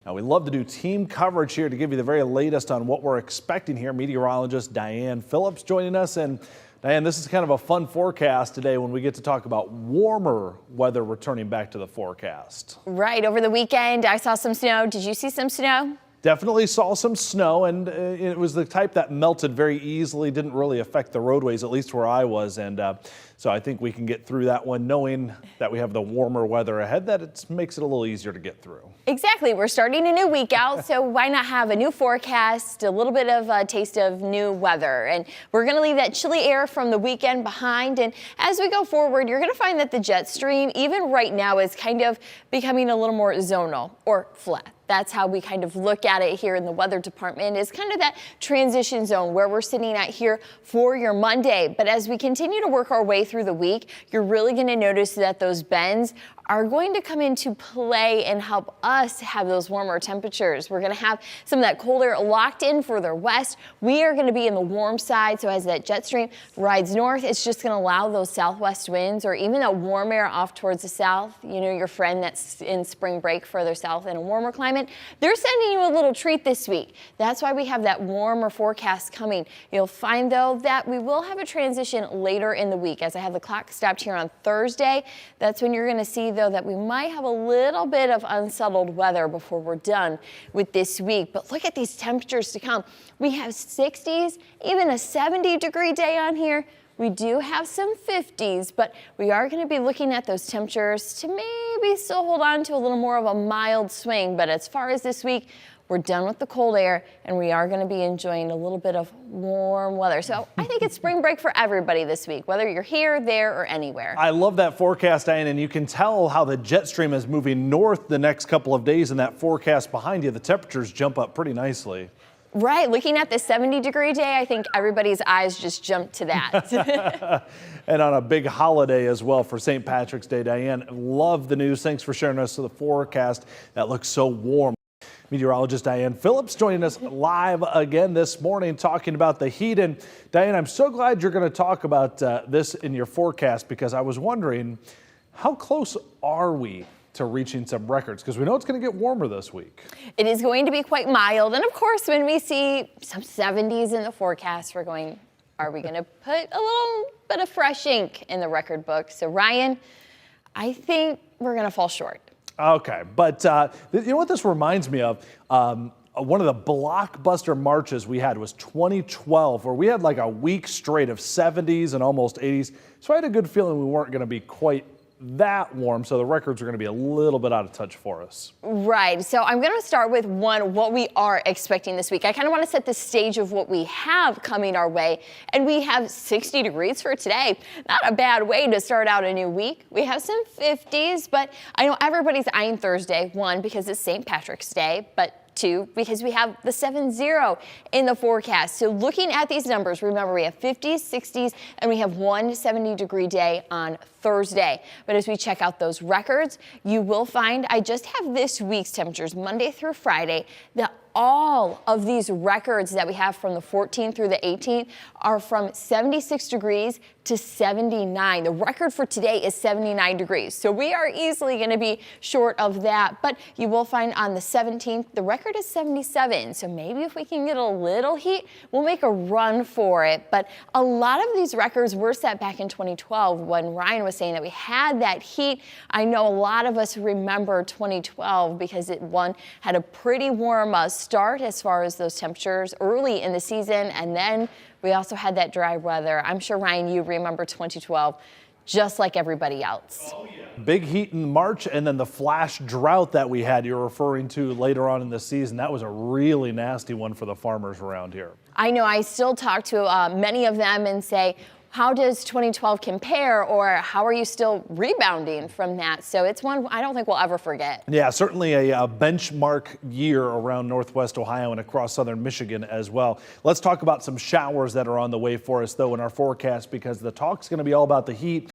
Now, we love to do team coverage here to give you the very latest on what we're expecting here. Meteorologist Diane Phillips joining us. And Diane, this is kind of a fun forecast today when we get to talk about warmer weather returning back to the forecast. Right. Over the weekend, I saw some snow. Did you see some snow? Definitely saw some snow, and it was the type that melted very easily, didn't really affect the roadways, at least where I was. And so I think we can get through that one knowing that we have the warmer weather ahead, that it makes it a little easier to get through. Exactly. We're starting a new week out, so why not have a new forecast, a little bit of a taste of new weather. And we're going to leave that chilly air from the weekend behind. And as we go forward, you're going to find that the jet stream, even right now, is kind of becoming a little more zonal or flat. That's how we kind of look at it here in the weather department, is kind of that transition zone where we're sitting at here for your Monday. But as we continue to work our way through the week, you're really going to notice that those bends are going to come into play and help us have those warmer temperatures. We're going to have some of that cold air locked in further west. We are going to be in the warm side, so as that jet stream rides north, it's just going to allow those southwest winds or even that warm air off towards the south. You know, your friend that's in spring break further south in a warmer climate, they're sending you a little treat this week. That's why we have that warmer forecast coming. You'll find, though, that we will have a transition later in the week. As I have the clock stopped here on Thursday, that's when you're going to see, though, that we might have a little bit of unsettled weather before we're done with this week. But look at these temperatures to come. We have 60s, even a 70-degree day on here. We do have some 50s, but we are going to be looking at those temperatures to maybe still hold on to a little more of a mild swing. But as far as this week, we're done with the cold air, and we are going to be enjoying a little bit of warm weather. So I think it's spring break for everybody this week, whether you're here, there, or anywhere. I love that forecast, Diane, and you can tell how the jet stream is moving north the next couple of days in that forecast behind you. The temperatures jump up pretty nicely. Right. Looking at the 70-degree day, I think everybody's eyes just jumped to that. And on a big holiday as well for St. Patrick's Day, Diane, love the news. Thanks for sharing us the forecast that looks so warm. Meteorologist Diane Phillips joining us live again this morning talking about the heat. And Diane, I'm so glad you're going to talk about this in your forecast, because I was wondering, how close are we to reaching some records? Because we know it's going to get warmer this week. It is going to be quite mild. And of course, when we see some 70s in the forecast, we're going, are we going to put a little bit of fresh ink in the record book? So Ryan, I think we're going to fall short. Okay, but you know what this reminds me of? One of the blockbuster marches we had was 2012, where we had like a week straight of 70s and almost 80s. So I had a good feeling we weren't going to be quite that warm, so the records are going to be a little bit out of touch for us. Right. So I'm going to start with what we are expecting this week. I kind of want to set the stage of what we have coming our way. And we have 60 degrees for today. Not a bad way to start out a new week. We have some 50s, but I know everybody's eyeing Thursday. One, because it's St. Patrick's Day, but two, because we have the 70 in the forecast. So looking at these numbers, remember we have 50s, 60s, and we have one 70-degree day on Thursday. But as we check out those records, you will find I just have this week's temperatures, Monday through Friday, that all of these records that we have from the 14th through the 18th are from 76 degrees to 79. The record for today is 79 degrees. So we are easily going to be short of that. But you will find on the 17th, the record is 77. So maybe if we can get a little heat, we'll make a run for it. But a lot of these records were set back in 2012 when Ryan was saying that we had that heat. I know a lot of us remember 2012 because it had a pretty warm start as far as those temperatures early in the season, and then we also had that dry weather. I'm sure, Ryan, you remember 2012 just like everybody else. Oh, yeah. Big heat in March, and then the flash drought that we had you're referring to later on in the season. That was a really nasty one for the farmers around here. I know. I still talk to many of them and say, how does 2012 compare, or how are you still rebounding from that? So it's one I don't think we'll ever forget. Yeah, certainly a benchmark year around Northwest Ohio and across southern Michigan as well. Let's talk about some showers that are on the way for us, though, in our forecast, because the talk's going to be all about the heat.